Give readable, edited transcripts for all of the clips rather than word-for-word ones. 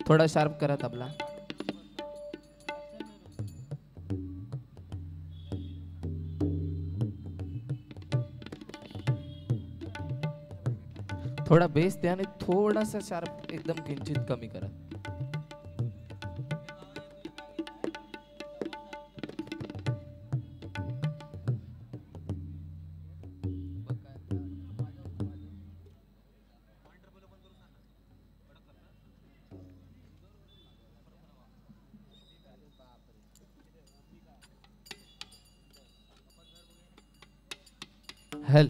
थोड़ा शार्प करा तबला. थोडा बेस द्या आणि थोडासा शार्प एकदम किंचित कमी करा. हेल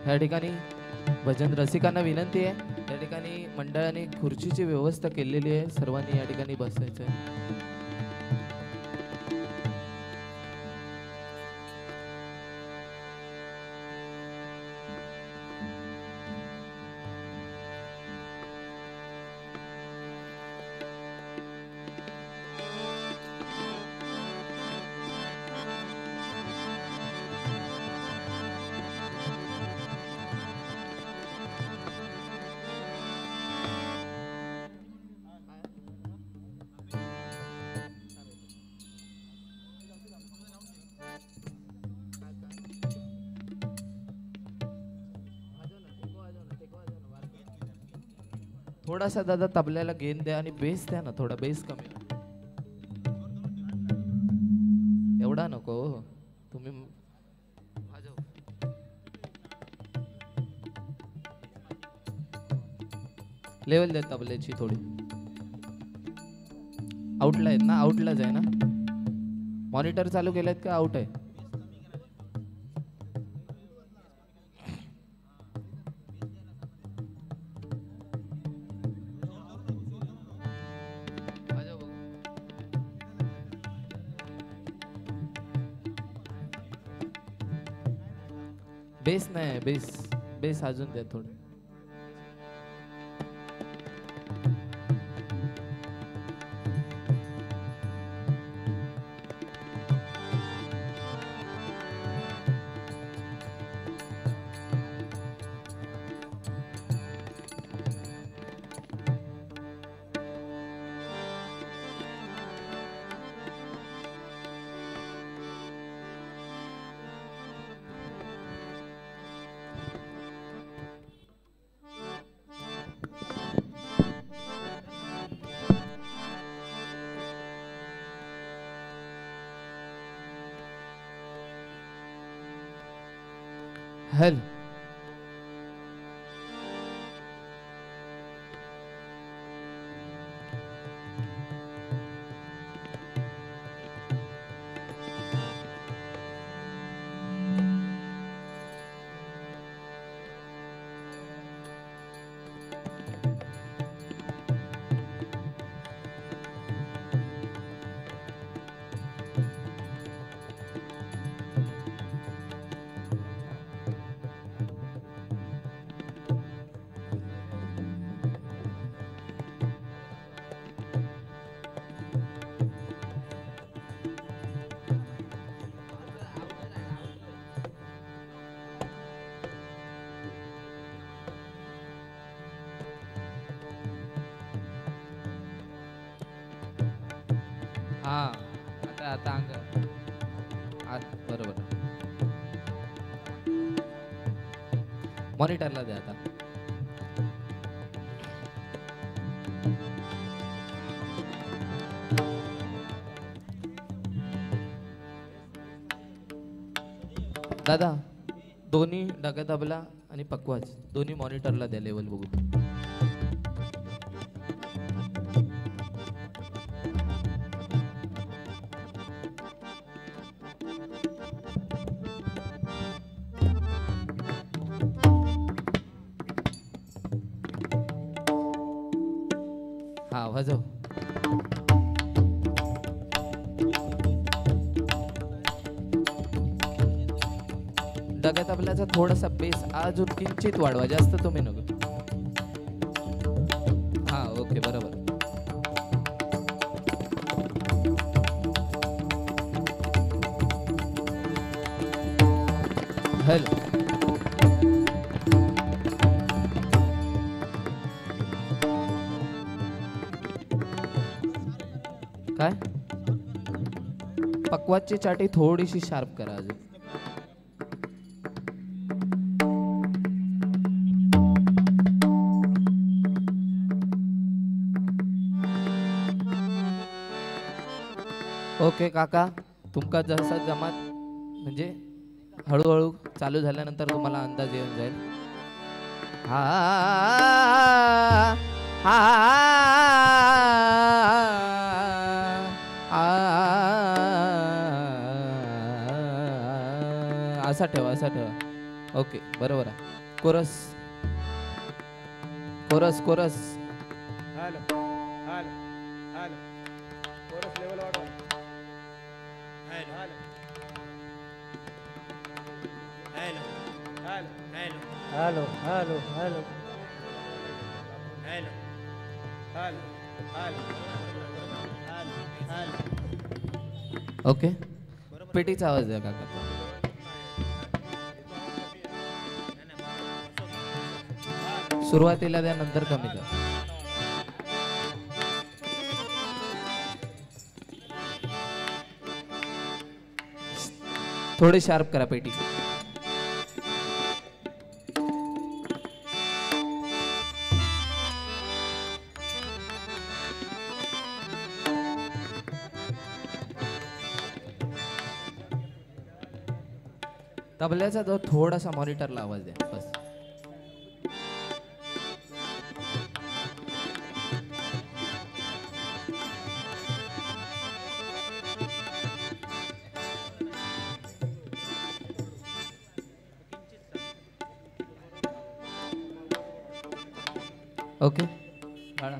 या ठिकाणी भजन रसिकांना विनंती आहे, या ठिकाणी मंडळाने खुर्चीची व्यवस्था केलेली आहे, सर्वांनी या ठिकाणी बसायचं आहे. थोडासा दादा तबल्याला गेन द्या आणि बेस द्या ना, थोडा बेस कमी. एवढा नको तुम्ही. लेवल द्या तबल्याची थोडी. आउटला आहेत ना, आउटलाच आहे ना. मॉनिटर चालू केलेत का आउट आहे? बेस नाही, बेस बेस अजून द्या थोडं. हेल हा आता आता अंग आत बरोबर. मॉनिटरला द्या आता. दादा दोन्ही डगा तबला आणि पकवाज दोन्ही मॉनिटरला द्या लेवल बघू. हा वाजव. दगा तबल्याचा थोडासा बेस अजून किंचित वाढवा, जास्त तुम्ही नको. हा ओके बरोबर. हॅलो काय पक्वाची चाटी थोडीशी शार्प करा अजून. ओके काका, तुमका जसा जमात म्हणजे हळूहळू चालू झाल्यानंतर तुम्हाला अंदाज येऊन जाईल. हा हा असा ठेवा, असा ठेवा. ओके बरोबर आहे. Chorus chorus chorus. Hello hello hello chorus level वाढवा. Hello hello hello hello hello hello hello hello hello hello hello. Okay पेटीचा आवाज द्या काका. सुरुवातीला द्या, नंतर कमी द्या. थोडे शार्प करा पेटी. तबल्याचा जो थोडासा मॉनिटरला आवाज द्या बस. ओके बाळा.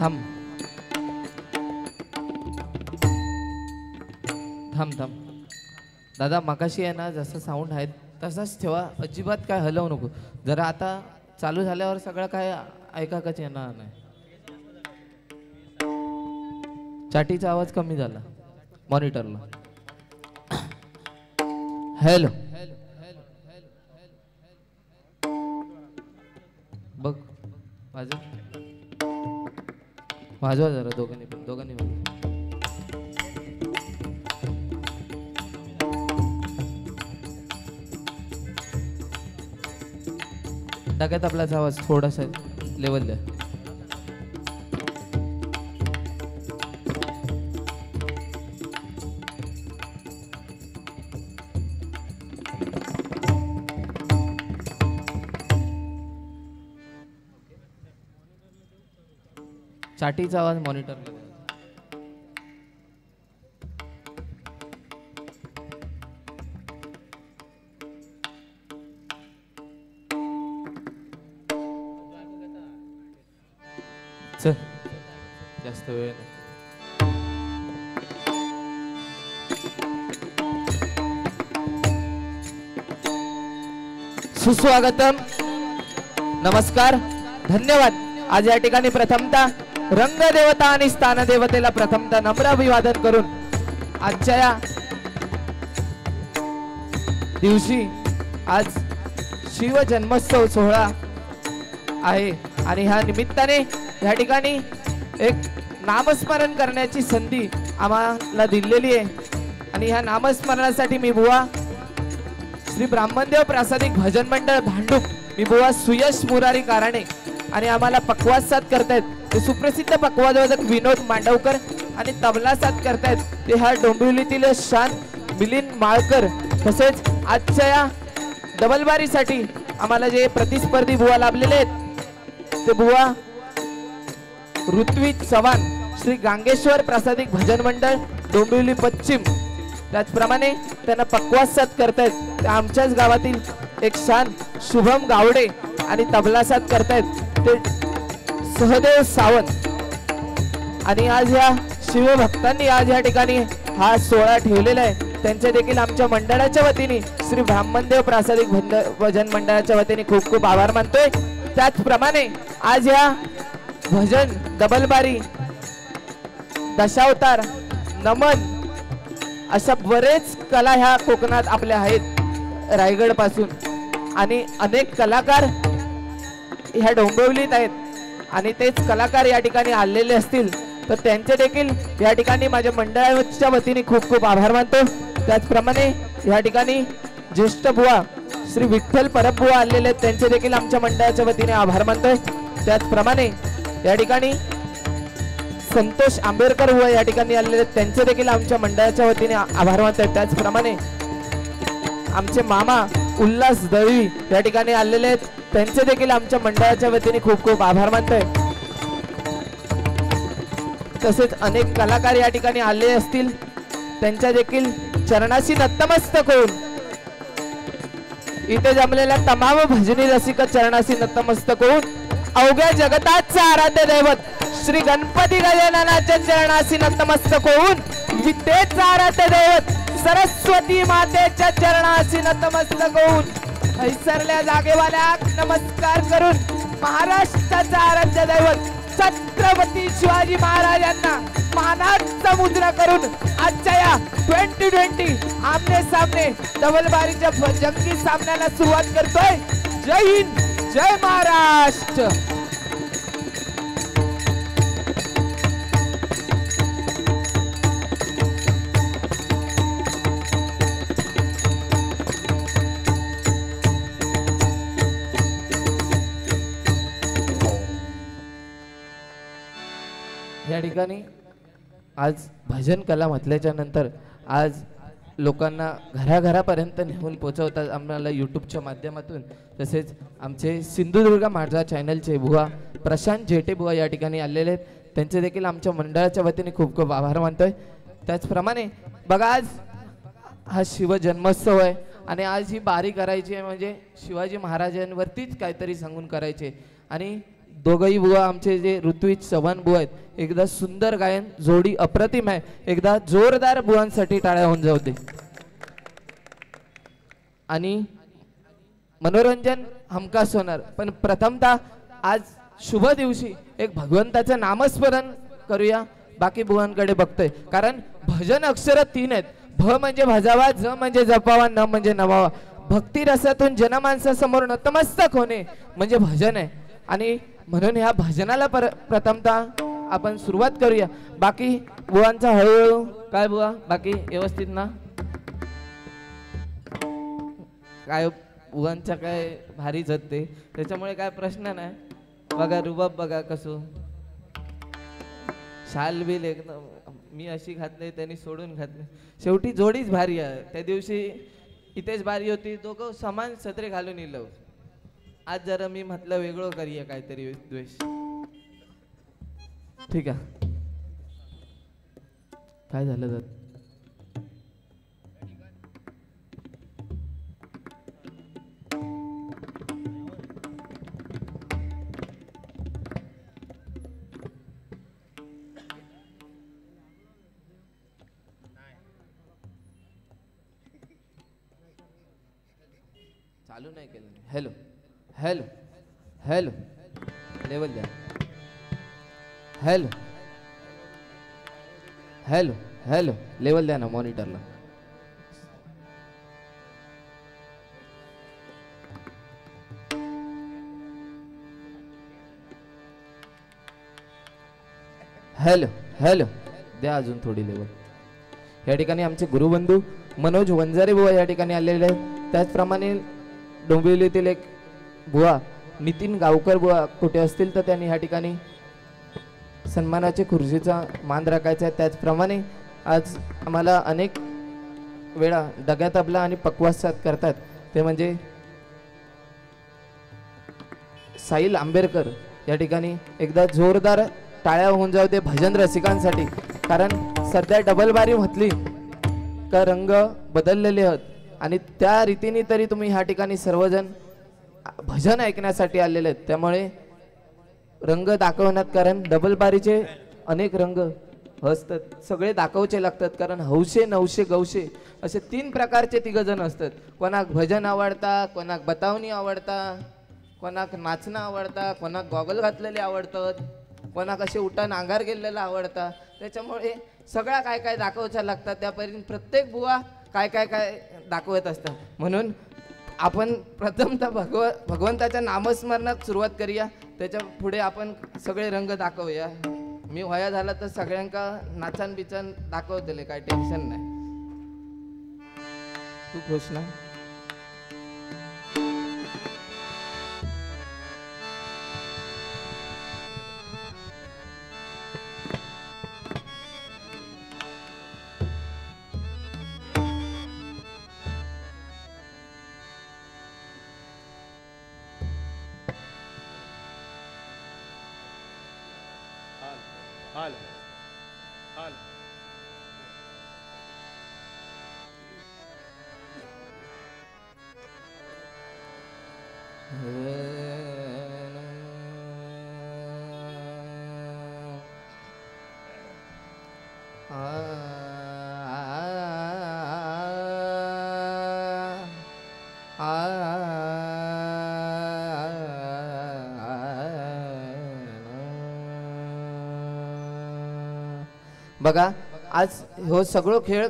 थांब थांब थांब दादा, मगाशी आहे ना जसं साऊंड आहे तसाच ठेवा, अजिबात काय हलवू नको. जरा आता चालू झाल्यावर सगळं काय ऐकाकच येणार नाही. चाटीचा आवाज कमी झाला मॉनिटरला. हॅलो बघ वाजवा जरा दोघांनी पण. टाक्यात आपलाच आवाज थोडासा लेवल द्या. चाटीचा आवाज मॉनिटरला द्या. चल जास्त वेळ नाही. सुस्वागतम, नमस्कार, धन्यवाद. आज या ठिकाणी प्रथमतः रंगदेवता आणि स्थानदेवतेला प्रथमतः नम्र अभिवादन करून आजच्या या दिवशी आज शिव जन्मोत्सव सोहळा आहे आणि ह्या निमित्ताने या ठिकाणी एक नामस्मरण करण्याची संधी आम्हाला दिलेली आहे. आणि ह्या नामस्मरणासाठी मी बुवा श्री ब्राह्मणदेव प्रासादिक भजन मंडळ भांडूप, मी बुवा सुयश मुरारी काराणे आणि आम्हाला पक्वाद साथ करतायत ते सुप्रसिद्ध पक्वादवादक विनोद मांडवकर आणि तबला साथ करतायत ते ह्या डोंबिवलीतील शान मिलिंद माळकर. तसेच आजच्या या डबलबारीसाठी आम्हाला जे प्रतिस्पर्धी बुवा लाभलेले आहेत ते बुवा ऋत्विज चव्हाण, श्री गांगेश्वर प्रासादिक भजन मंडळ डोंबिवली पश्चिम. त्याचप्रमाणे त्यांना पक्वाद साथ करतायत आमच्याच गावातील एक शान शुभम गावडे आणि तबला साथ करतायत ते सहदेव सावंत. आणि आज या शिवभक्तांनी आज या ठिकाणी हा सोहळा ठेवलेला आहे. त्यांचे देखील आमच्या मंडळाच्या वतीने श्री ब्राह्मणदेव प्रासादिक भजन मंडळाच्या वतीने खूप खूप आभार मानतोय. त्याचप्रमाणे आज या भजन डबलबारी, दशावतार, नमन अशा बरेच कला ह्या कोकणात आपल्या आहेत रायगड पासून. आणि अनेक कलाकार ह्या डोंबिवलीत आहेत आणि तेच कलाकार या ठिकाणी आलेले असतील तर त्यांचे देखील या ठिकाणी माझ्या मंडळाच्या वतीने खूप खूप आभार मानतो. त्याचप्रमाणे या ठिकाणी ज्येष्ठ बुवा श्री विठ्ठल परब बुवा आलेले आहेत त्यांचे देखील आमच्या मंडळाच्या वतीने आभार मानतोय. त्याचप्रमाणे या ठिकाणी संतोष आंबेडकर बुवा या ठिकाणी आलेले आहेत त्यांचे देखील आमच्या मंडळाच्या वतीने आभार मानतोय. त्याचप्रमाणे आमचे मामा उल्हास दळवी या ठिकाणी आलेले आहेत त्यांचे देखील आमच्या मंडळाच्या वतीने खूप खूप आभार मानतोय. तसेच अनेक कलाकार या ठिकाणी आले असतील त्यांच्या देखील चरणाशी नतमस्तक होऊन इथे जमलेल्या तमाम भजनी रसिक चरणाशी नतमस्तक होऊन अवघ्या जगताचे आराध्य दैवत श्री गणपती गजाननाच्या चरणाशी नतमस्तक होऊन विद्येचा आराध्य दैवत सरस्वती मातेच्या चरणाशी नतमस्तक होऊन हैसरल्या जागेवाल्या नमस्कार करून महाराष्ट्राचा आराध्य दैवत छत्रपती शिवाजी महाराजांना मानाचा मुद्रा करून आजच्या या 2020 आमने सामने डबलबारीच्या जंगी सामन्याला सुरुवात करतोय. जय हिंद, जय महाराष्ट्र. या ठिकाणी आज भजन कला म्हटल्याच्या नंतर आज लोकांना घराघरापर्यंत नेऊन पोहोचवतात आम्हाला यूट्यूबच्या माध्यमातून. तसेच आमचे सिंधुदुर्ग माझा चॅनलचे बुवा प्रशांत जेटे बुवा या ठिकाणी आलेले आहेत त्यांचे देखील आमच्या मंडळाच्या वतीने खूप खूप आभार मानतोय. त्याचप्रमाणे बघा आज हा शिव जन्मोत्सव आहे आणि आज ही बारी करायची आहे म्हणजे शिवाजी महाराजांवरतीच काहीतरी सांगून करायचे. आणि दोघही बुवा आमचे जे ऋत्विज चव्हाण बुवा आहेत एकदा सुंदर गायन जोडी अप्रतिम आहे एकदा जोरदार बुवांसाठी टाळ्या होऊन जाऊ दे आणि मनोरंजन हमखास होणार पण प्रथमतः आज शुभ दिवशी एक भगवंताचं नामस्मरण करूया बाकी बुवांकडे बघतोय कारण भजन अक्षर 3 आहेत भ म्हणजे भजावा ज म्हणजे जपावा न म्हणजे नमावा भक्ती रसातून जनमानसासमोर नतमस्तक होणे म्हणजे भजन आहे आणि म्हणून ह्या भजनाला प्रथमतः आपण सुरुवात करूया बाकी बुवांचा हळूहळू काय बुवा बाकी व्यवस्थित ना काय बुवांचा काय भारीच होते त्याच्यामुळे काय प्रश्न नाही बघा रुबाब बघा कसं शाल बिल एकदम मी अशी घातली त्यांनी सोडून घातले शेवटी जोडीच भारी आहे त्या दिवशी इथेच भारी होती दोघं समान सत्रे घालून इलो आज जरा मी म्हटलं वेगळं करूया काहीतरी द्वेष ठीक आहे काय झालं तर चालू नाही केलं हॅलो हॅलो हॅलो लेवल द्या हॅलो हॅलो हॅलो लेवल द्या ना मॉनिटरला हॅलो हॅलो द्या अजून थोडी लेवल या ठिकाणी आमचे गुरुबंधू मनोज वंजारे बुवा या ठिकाणी आलेले आहेत त्याचप्रमाणे डोंबिवलीतील एक बुवा नितीन गावकर बुवा कुठे असतील तर त्यांनी ह्या ठिकाणी सन्मानाचे खुर्चीचा मान राखायचा आहे त्याचप्रमाणे आज आम्हाला अनेक वेळा डग्या तबला आणि पकवास साथ करतात ते म्हणजे साहिल आंबेडकर या ठिकाणी एकदा जोरदार टाळ्या होऊन जाऊ दे भजन रसिकांसाठी कारण सध्या डबल बारी म्हटली का रंग बदललेले आहेत आणि त्या रीतीने तरी तुम्ही ह्या ठिकाणी सर्वजण भजन ऐकण्यासाठी आलेले आहेत त्यामुळे रंग दाखवण्यात कारण डबल बारीचे अनेक रंग असतात सगळे दाखवचे लागतात कारण हौशे नवशे गवशे असे 3 प्रकारचे 3 जण असतात कोणाक भजन आवडता कोणाक बतावणी आवडता कोणाक नाचणं आवडता कोणाक गॉगल घातलेले आवडतात कोणाक असे उठान अंगार गेलेला आवडता त्याच्यामुळे सगळ्या काय काय दाखवच्या लागतात त्यापर्यंत प्रत्येक बुवा काय काय काय दाखवत असतात म्हणून आपण प्रथमतः भगवंताच्या नामस्मरणात सुरुवात करूया त्याच्या पुढे आपण सगळे रंग दाखवूया मी वया झाला तर सगळ्यांका नाचन बिचन दाखवतले काय टेन्शन नाही तू खुश ना हाल हाल बघा आज हो सगळं खेळ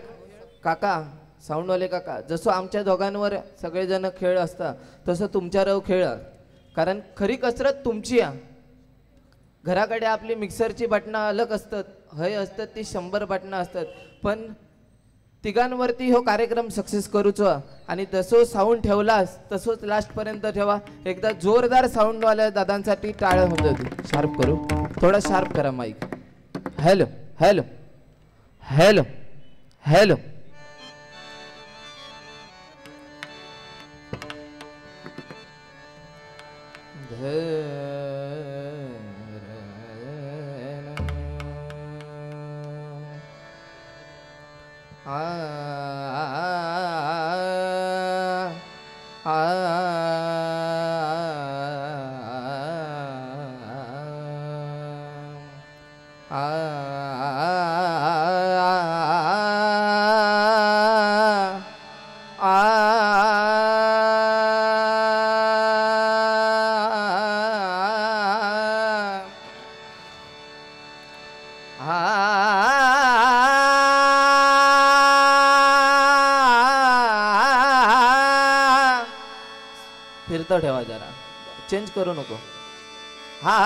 काका साऊंडवाले काका जसं आमच्या दोघांवर सगळेजण खेळ असतात तसं तुमच्यावर खेळ कारण खरी कसरत तुमची आहे घराकडे आपली मिक्सरची बटणं अलग असतात हय असतात ती 100 बटणं असतात पण तिघांवरती हो कार्यक्रम सक्सेस करूचो आणि तसो साऊंड ठेवलास तसोच लास्टपर्यंत ठेवा एकदा जोरदार साऊंडवाल्या दादांसाठी टाळ्या होत होती शार्प करू थोडा शार्प करा mic hello hello hello hello फिरतो ठेवा जरा, चेंज करू नको. हा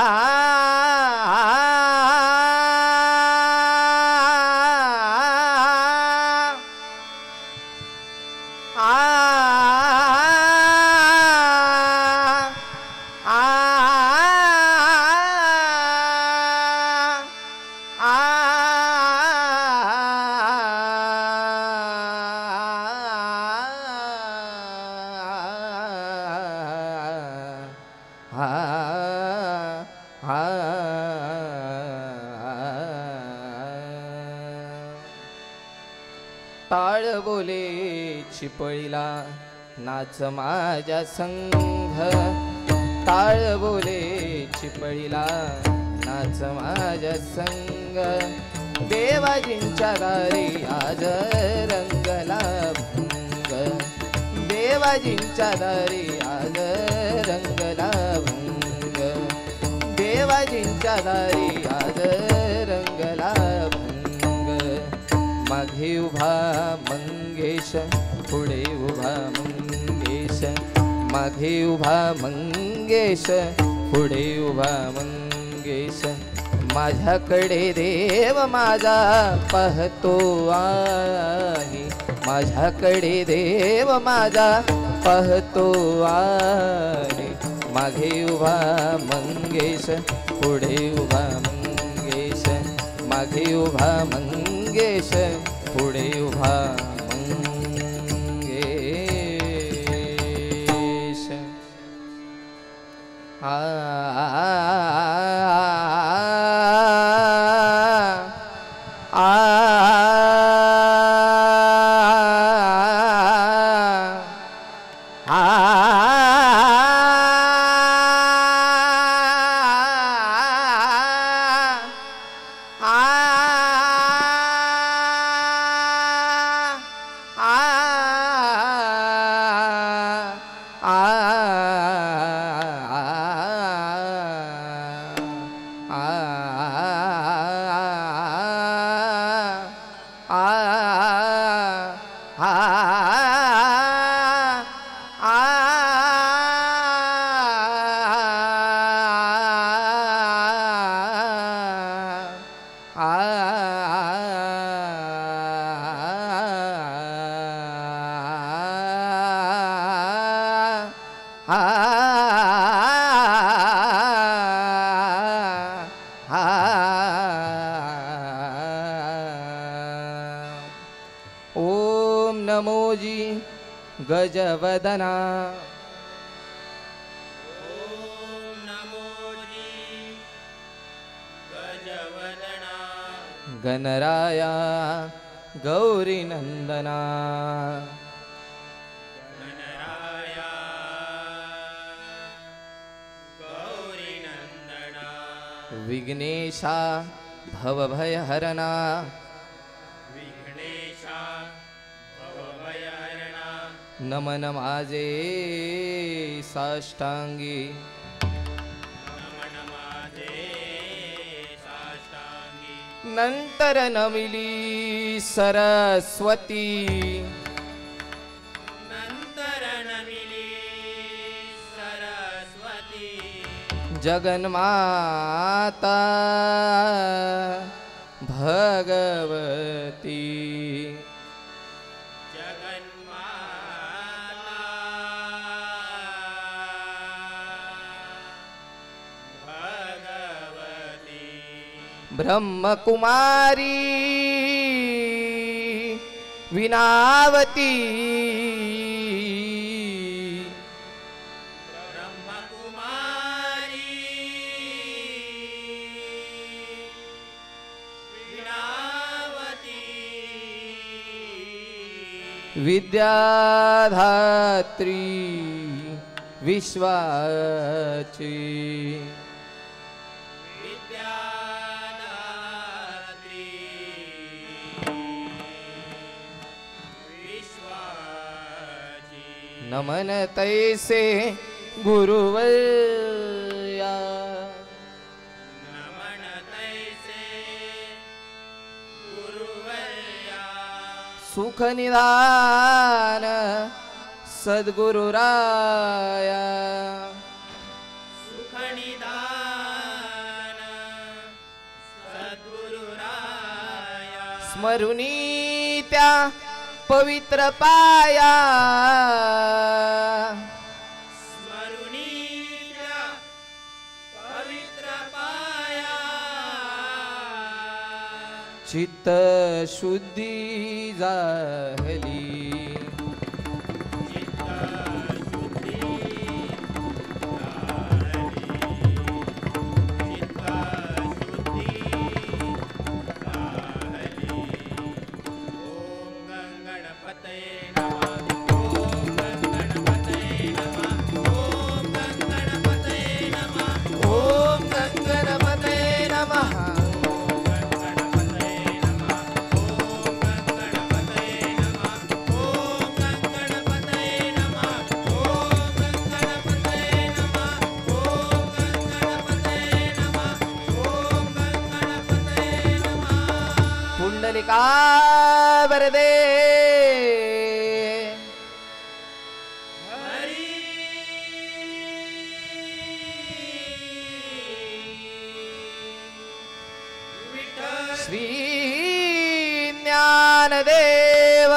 टाळ बोले चिपळीला नाच माझ्या संघ, टाळ बोले चिपळीला नाच माझ्या संघ, देवाजींच्या दारी आज रंगला भंग, देवाजींच्या दारी आज रंगला भंग, देवाजींच्या दारी आज रंगला भंग. मागे उभा मंगेश, पुढे उभा मंगेश, मागे उभा मंगेश, पुढे उभा मंगेश, माझ्याकडे देव माझा पाहतो आहे, माझ्याकडे देव माझा पाहतो आहे. मागे उभा मंगेश, पुढे उभा मंगेश, मागे उभा मंगेश, पुढे उभा मंगेश. ओम नमोजी गजवदना, ओम नमोजी गजवदना, गणराया गौरी नंदना, गणराया गौरी नंदना, विघ्नेशा भवभयहरणा, विघ्नेशा भवभयहरणा, नमन माझे साष्टांगी, नमन माझे साष्टांगी, नंतर नमिली सरस्वती, नंतर नमिली सरस्वती, जगन्माता भगवती, जगन्माता भगवती, ब्रह्मकुमारी विनावती, ब्रह्मकुमारी वीणावती, विद्याधात्री विश्वाची, विद्यादात्री नमन तैसे गुरुवर्या नमन तैसे गुरुवर्या सुख निधान सद्गुरुराया सुखनिदान सद्गुरुराया स्मरुनी त्या पवित्र पाया स्मरुनीच्या पवित्र पाया चित्त शुद्धी झाली ओम गणपते नमः पुंडलिका वरदे श्री ज्ञानदेव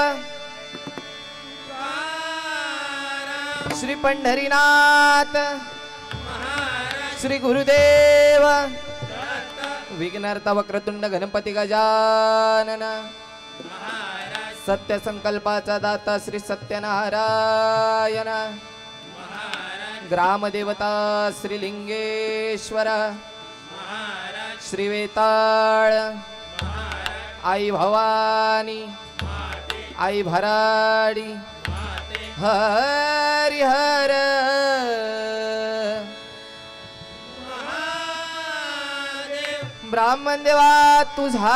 श्री पंढरीनाथ श्री गुरुदेव विघ्नहर्ता वक्रतुंड गणपती गजानन सत्य संकल्पाचा दाता श्री सत्यनारायण ग्रामदेवता श्री लिंगेश्वर श्री वेताळ आई भवानी आई भराडी हरिहर ब्राह्मण देवा तुझा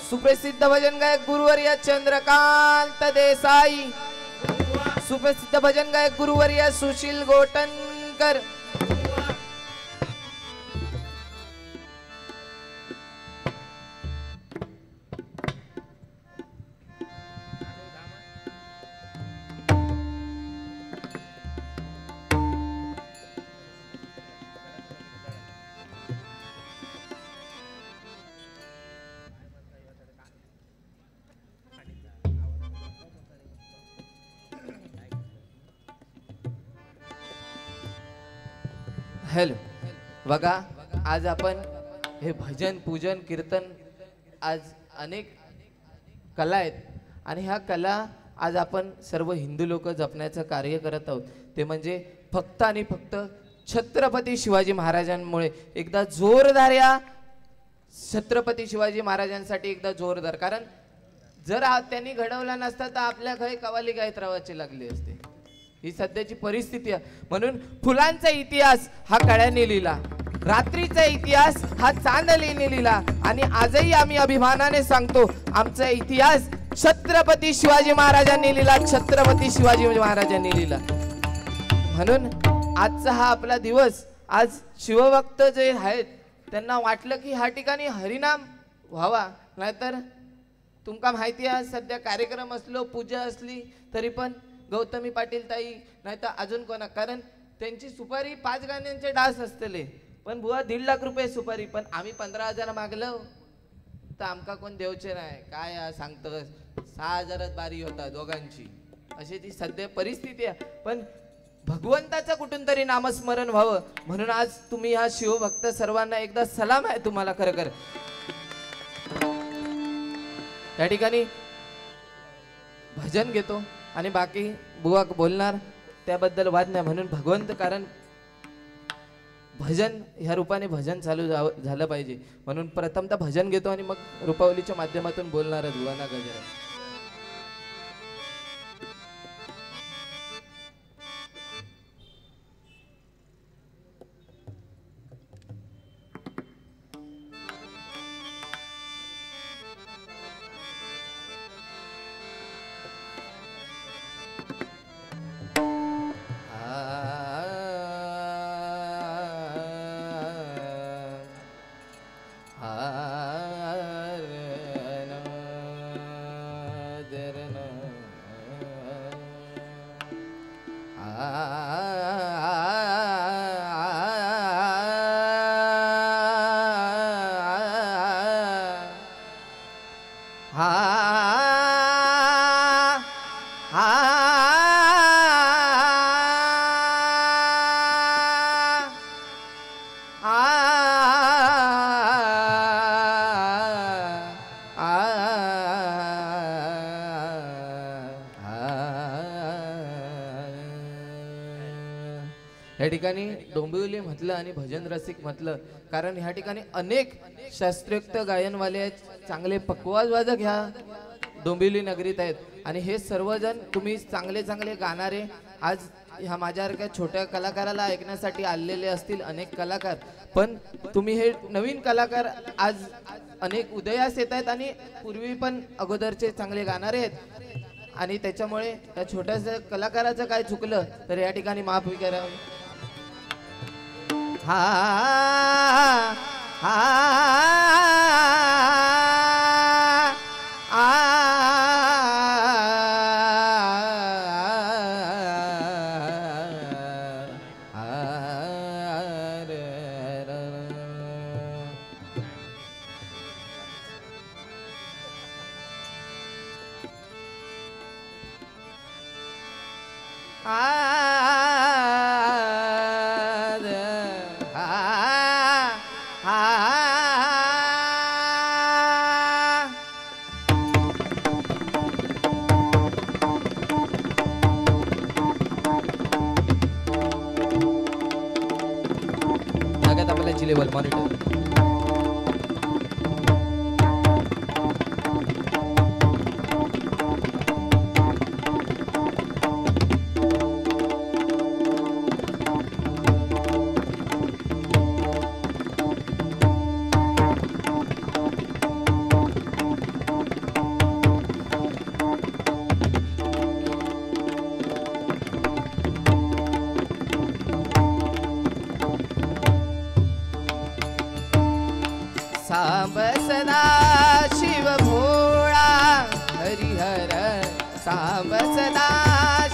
सुप्रसिद्ध भजन गायक गुरुवर्य चंद्रकांत देसाई सुप्रसिद्ध भजन गायक गुरुवर्य सुशील गोटनकर हॅलो बघा आज आपण हे भजन पूजन कीर्तन आज अनेक कला आहेत आणि ह्या कला आज आपण सर्व हिंदू लोक जपण्याचं कार्य करत आहोत ते म्हणजे फक्त आणि फक्त छत्रपती शिवाजी महाराजांमुळे एकदा जोरदार या छत्रपती शिवाजी महाराजांसाठी एकदा जोरदार कारण जर त्यांनी घडवला नसता तर आपल्या घरी कवाली गायत राहायची लागली असते ही सध्याची परिस्थिती आहे म्हणून फुलांचा इतिहास हा कळ्याने लिहिला रात्रीचा इतिहास हा चांदलीने लिहिला आणि आजही आम्ही अभिमानाने सांगतो आमचा इतिहास छत्रपती शिवाजी महाराजांनी लिहिला छत्रपती शिवाजी महाराजांनी लिहिला म्हणून आजचा हा आपला दिवस आज शिवभक्त जे आहेत त्यांना वाटलं की ह्या ठिकाणी हरिनाम व्हावा नाहीतर तुमका माहिती आहे सध्या कार्यक्रम असलो पूजा असली तरी पण गौतमी पाटील ताई नाहीतर अजून कोणा कारण त्यांची सुपारी 5 गाण्यांचे डास असतले पण बुवा 1.5 लाख रुपये सुपारी पण आम्ही 15,000 मागलो तर आमका कोण देवचे नाही काय सांगतं 6,000च बारी होता दोघांची अशी ती सध्या परिस्थिती आहे पण भगवंताचं कुठून तरी नामस्मरण व्हावं म्हणून आज तुम्ही ह्या शिवभक्त सर्वांना एकदा सलाम आहे तुम्हाला खरं या ठिकाणी भजन घेतो आणि बाकी बुवा बोलणार त्याबद्दल वाद नाही म्हणून भगवंत कारण भजन ह्या रूपाने भजन चालू झालं पाहिजे म्हणून प्रथमतः भजन घेतो आणि मग रूपावलीच्या माध्यमातून बोलणार बुवाना गजरा या ठिकाणी डोंबिवली म्हटलं आणि भजन रसिक म्हटलं कारण ह्या ठिकाणी अनेक शास्त्रोक्त गायनवाले आहेत, चांगले पकवाज वादक ह्या डोंबिवली नगरीत आहेत आणि हे सर्वजण तुम्ही चांगले चांगले गाणारे आज ह्या माझ्यासारख्या छोट्या कलाकाराला ऐकण्यासाठी आलेले असतील अनेक कलाकार, पण तुम्ही हे नवीन कलाकार आज अनेक उदयास येत आहेत आणि पूर्वी पण अगोदरचे चांगले गाणारे आहेत आणि त्याच्यामुळे या छोट्याशा कलाकाराचं काय चुकलं तर या ठिकाणी माफी करावी. हा हा लेवल मॉनिटर सांब सदा शिव भोळा हरिहर सांब सदा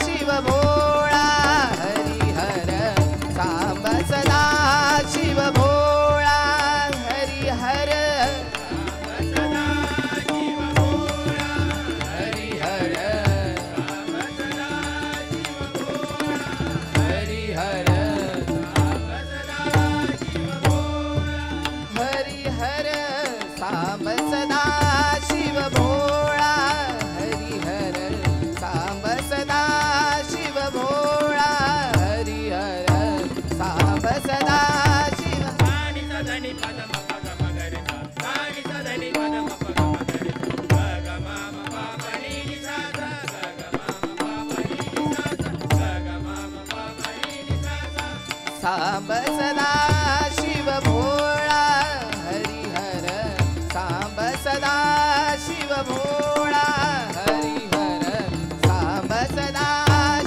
शिव भोळा हरिहर सांब सदा शिव भोळा हरिहर सदा शिव भोळा हरिहर हरिहर सांब सदा शिव भोळा हरिहर सांब सदा शिव भोळा हरिहर सांब सदा शिव सानी सदनी पद मग मगरे सानी सदनी पद मग मगरे ग माम पापणी निसा ग माम पापणी निसा ग माम पापणी निसा सांब सदा शिव भोळा हरिहर सांब सदा शिव भोळा हरिहर सांब सदा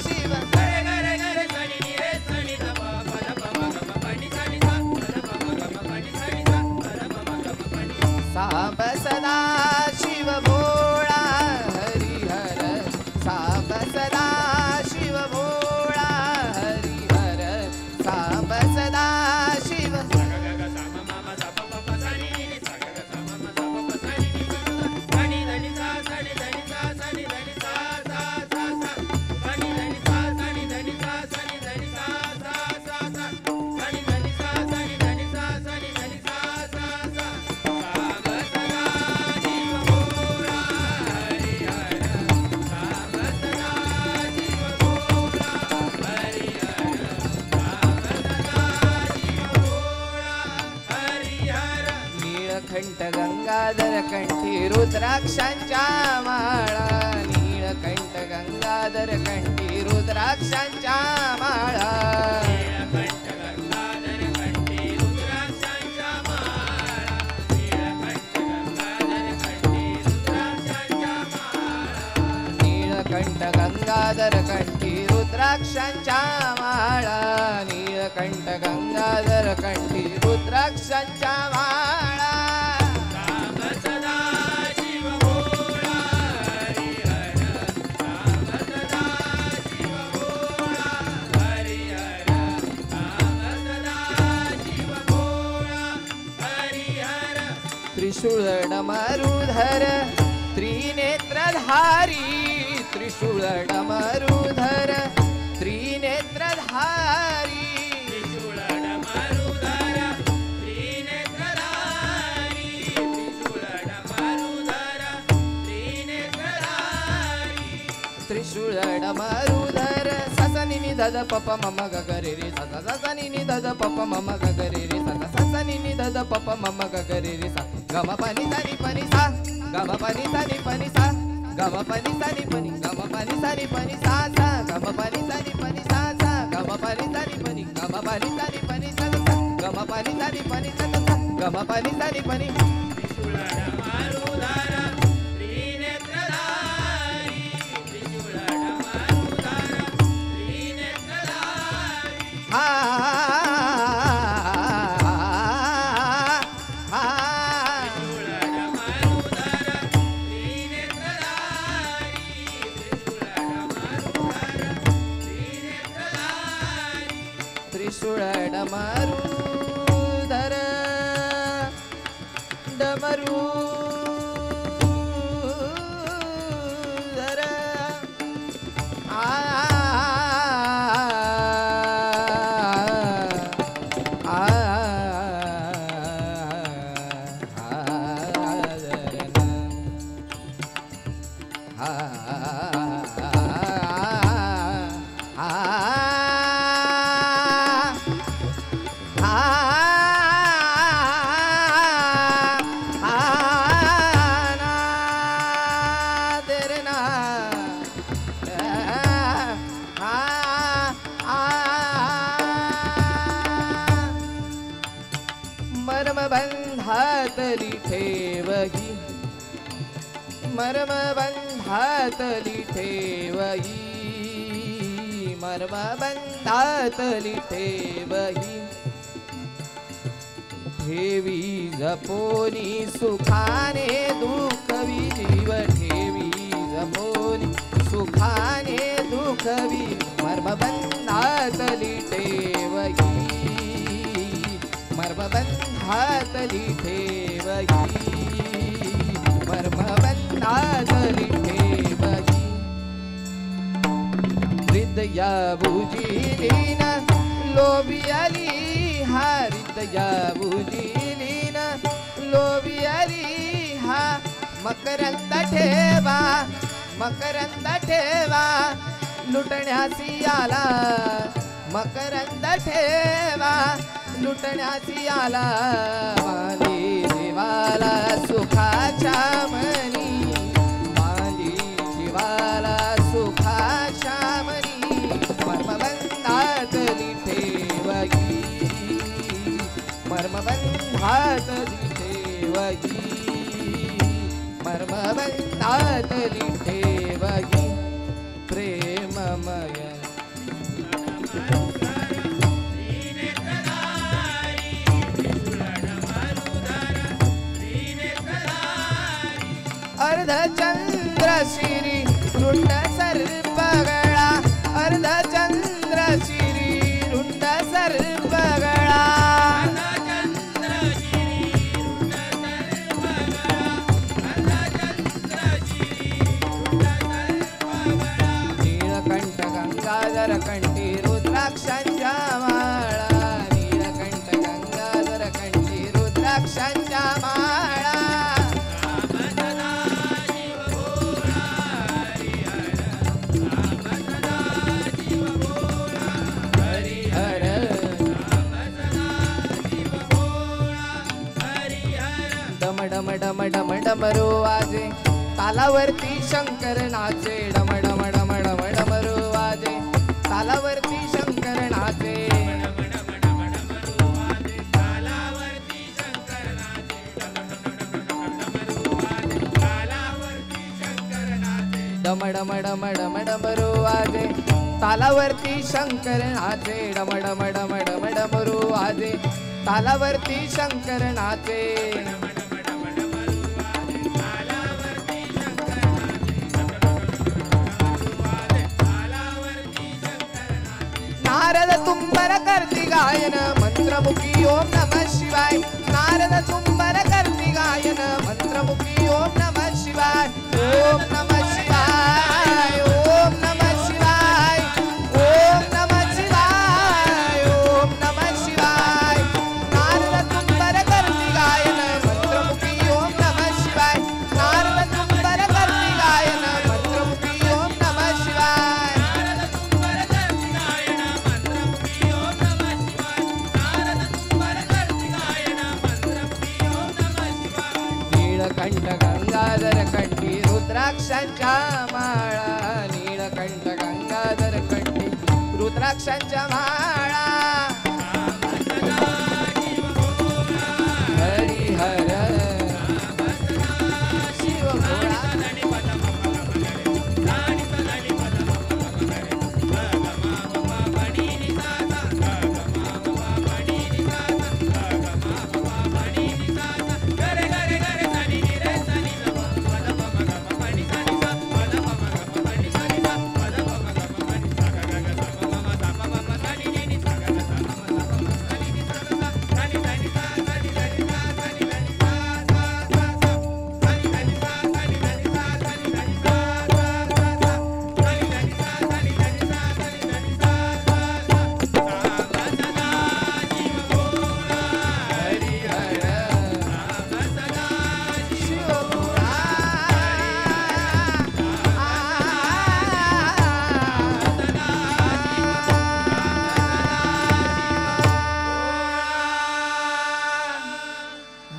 शिव गरे गरे गरे सनी नि रे सनी द पद मग मगणी सनी सा पद मग मगणी सनी सा पद मग मगणी सांब सदा शिव भोळा हरिहर सांब सदा शिव भोळा हरिहर सांब सदा शिव नीळकंठ गंगाधर कंठी रुद्राक्षांच्या माळा नीळकंठ गंगाधर कंठी रुद्राक्षांच्या माळा नीलकंठ गंगाधर कंठी रुद्राक्षांच्या माळा नीलकंठ गंगाधर कंठी रुद्राक्षांच्या माळा नीळकंठ गंगाधर कंठी रुद्राक्षांच्या माळा नीळकंठ गंगाधर कंठी रुद्राक्षांच्या माळा सांब सदा शिव भोळा हरिहर सांब सदा शिव भोळा हरिहर सांब सदा शिव भोळा हरिहर त्रिशूळ डमरुधर त्रिनेत्रधारी त्रिशूळ डमरुधर त्रिनेत्रधारी त्रिशूळ डमरुधर त्रिनेत्रधारी त्रिशूळ डमरुधर त्रिनेत्रधारी त्रिशूळ डमरुधर ससनि निध दद पप मम ग ग रे रे सा सा सा सा नी नी दद पप मम ग ग रे रे सा सा सा सा नी नी दद पप मम ग ग रे रे सा ग म प नि सा नि प नि सा ग म प नि सा नि प नि सा ग म प नि सा नि प नि ग म प नि सा नि प नि सा सा ग म प नि सा नि प नि सा सा ग म प नि सा नि प नि ग म प नि सा नि प नि सा सा ग म प नि सा नि प नि सा सा ग म प नि सा नि प नि त्रिशूळ डमरूधर डमरूधर मर्म बंधातली ठेवही मर्म बंधातली ठेवही मर्म बंधातली ठेवही ठेवी जपोनी सुखाने दुःखवी जीव ठेवी जपोनी सुखाने दुःखवी मर्म बंधातली ठेवही मर्म बंधातली ठेवही मर्म बंधातली ठेवही हृदया बुजिलीन लोभियाली हा हृदया बुजिलीन लोभियाली हा मकरंद ठेवा मकरंद ठेवा लुटण्यासी आला मकरंद ठेवा लुटण्याची आला माली जीवाला सुखाच्या मनी माली जीवाला सुखाच्या मनी मर्मबंधातली ठेवही मर्मबंधातली ठेवही मर्मबंधातली ठेवही प्रेममय अर्धचंद्र शिरी रुंड सर्पगळा अर्धचंद्र शिरी रुंड सर्पगळा नीलकंठ गंगाधर कंठी रुद्राक्षांच्या माळा नीलकंठ गंगाधर कंठी रुद्राक्षांच्या माळा डम डम डम डमरू वाजे तालावरती शंकर नाचे डम डम डम डम डमरू वाजे तालावरती शंकर नाचे डम डम डम डम डमरू वाजे तालावरती शंकर नाचे डम डम डम डम डमरू वाजे तालावरती शंकर नाचे नारद तुंबर करती गायन मंत्रमुखी ओम नमः शिवाय नारद तुंबर करती गायन मंत्रमुखी ओम नमः शिवाय ओम नमः शिवाय ओम नमः शिवाय ओम नमः शिवाय ओम नमः शिवाय नारद तुंबर करती गायन मंत्रमुखी ओम नमः शिवाय नारद तुंबर करती गायन मंत्रमुखी ओम नमः शिवाय रुद्राक्षांच्या माळा नीळकंठ गंगाधर कंठी रुद्राक्षांच्या माळा हरिहर शिव भोळा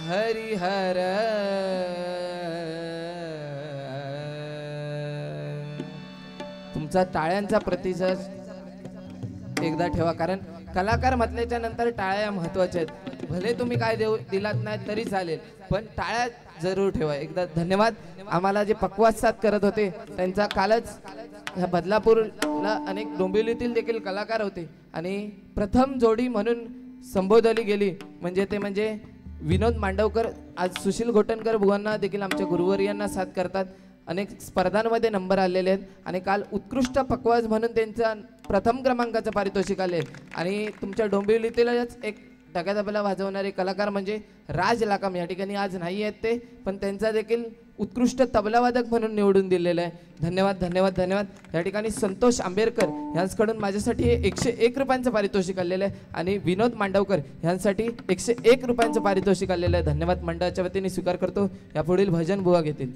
हरिहर तुमचा टाळ्यांचा प्रतिसाद एकदा ठेवा, कारण कलाकार म्हटल्याच्या नंतर टाळ्या महत्वाच्या आहेत. भले तुम्ही काय देऊ दिलात नाही तरी चालेल, पण टाळ्या जरूर ठेवा. एकदा धन्यवाद. आम्हाला जे पक्वाद साथ करत होते त्यांचा कालच ह्या बदलापूरला अनेक डोंबिवलीतील देखील कलाकार होते आणि प्रथम जोडी म्हणून संबोधली गेली म्हणजे विनोद मांडवकर. आज सुशील घोटणकर बुवांना देखील आमच्या गुरुवर्यांना साथ करतात. अनेक स्पर्धांमध्ये नंबर आलेले आहेत आणि काल उत्कृष्ट पक्वाज म्हणून त्यांचा प्रथम क्रमांकाचं पारितोषिक आले. आणि तुमच्या डोंबिवलीतीलच एक ढगातबला वाजवणारे कलाकार म्हणजे राज लाकाम या ठिकाणी आज नाही आहेत ते, पण त्यांचा देखील उत्कृष्ट तबलावादक म्हणून निवडून दिलेलं आहे. धन्यवाद धन्यवाद धन्यवाद. या ठिकाणी संतोष आंबेरकर यांच्याकडून माझ्यासाठी 101 रुपयांचं पारितोषिक आलेलं आहे आणि विनोद मांडवकर यांसाठी 101 रुपयांचं पारितोषिक आलेलं आहे. धन्यवाद. मंडळाच्या वतीने स्वीकार करतो. यापुढील भजन बुवा घेतील.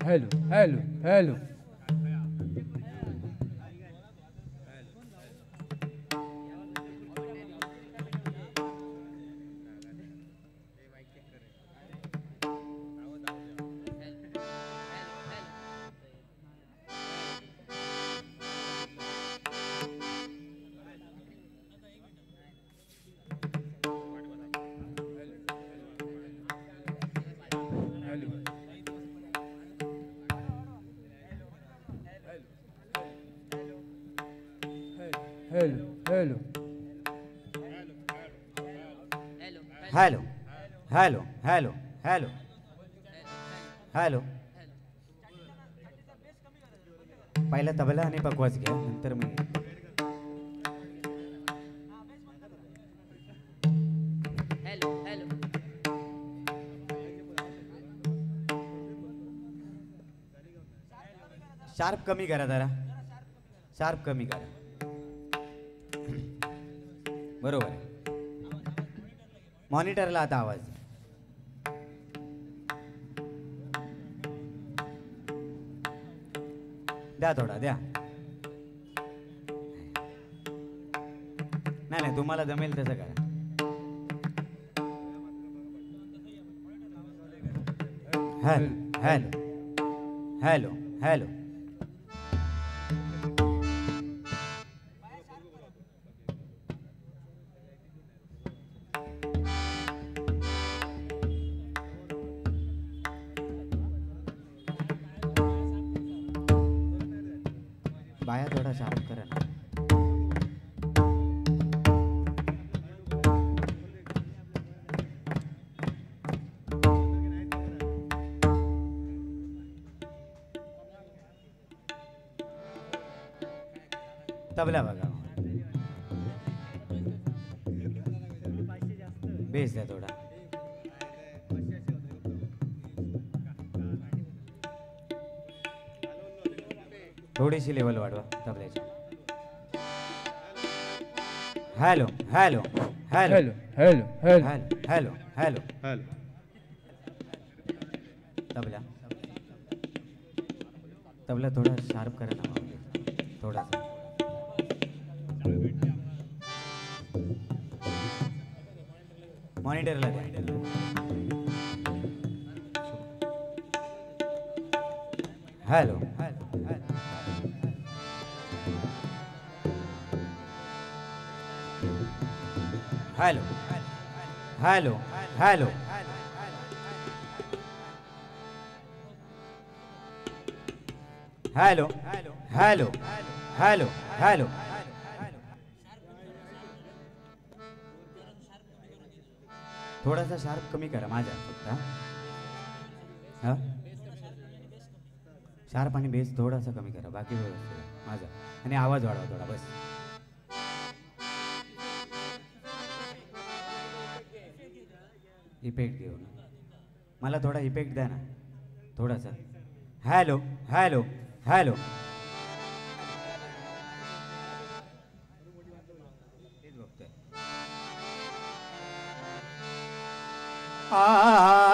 Hello hello hello hello hello hello hello hello hello hello पहिला तबला आणि पकवाज घ्या नंतर मी हॅलो हॅलो शार्प कमी करा जरा शार्प कमी करा बरोबर मॉनिटरला आता आवाज द्या थोडा द्या नाही नाही तुम्हाला जमेल तसं करा हॅलो हॅलो हॅलो हॅलो बाया थोडा शार्प करा ना तबला बघा बेस द्या थोडा थोडीशी लेवल वाढवा तबल्याची hello hello hello hello hello hello hello hello hello hello तबला तबला थोडा शार्प करा ना थोडासा मॉनिटरला द्या hello hello hello hello hello hello hello hello थोडासा शार्प कमी करा माझ्या फक्त हा शार्प आणि बेस थोडासा कमी करा बाकी व्यवस्थित माझा आणि आवाज वाढवा थोडा बस इफेक्ट घेऊ ना मला थोडा इफेक्ट द्या ना थोडासा हॅलो हॅलो हॅलो आ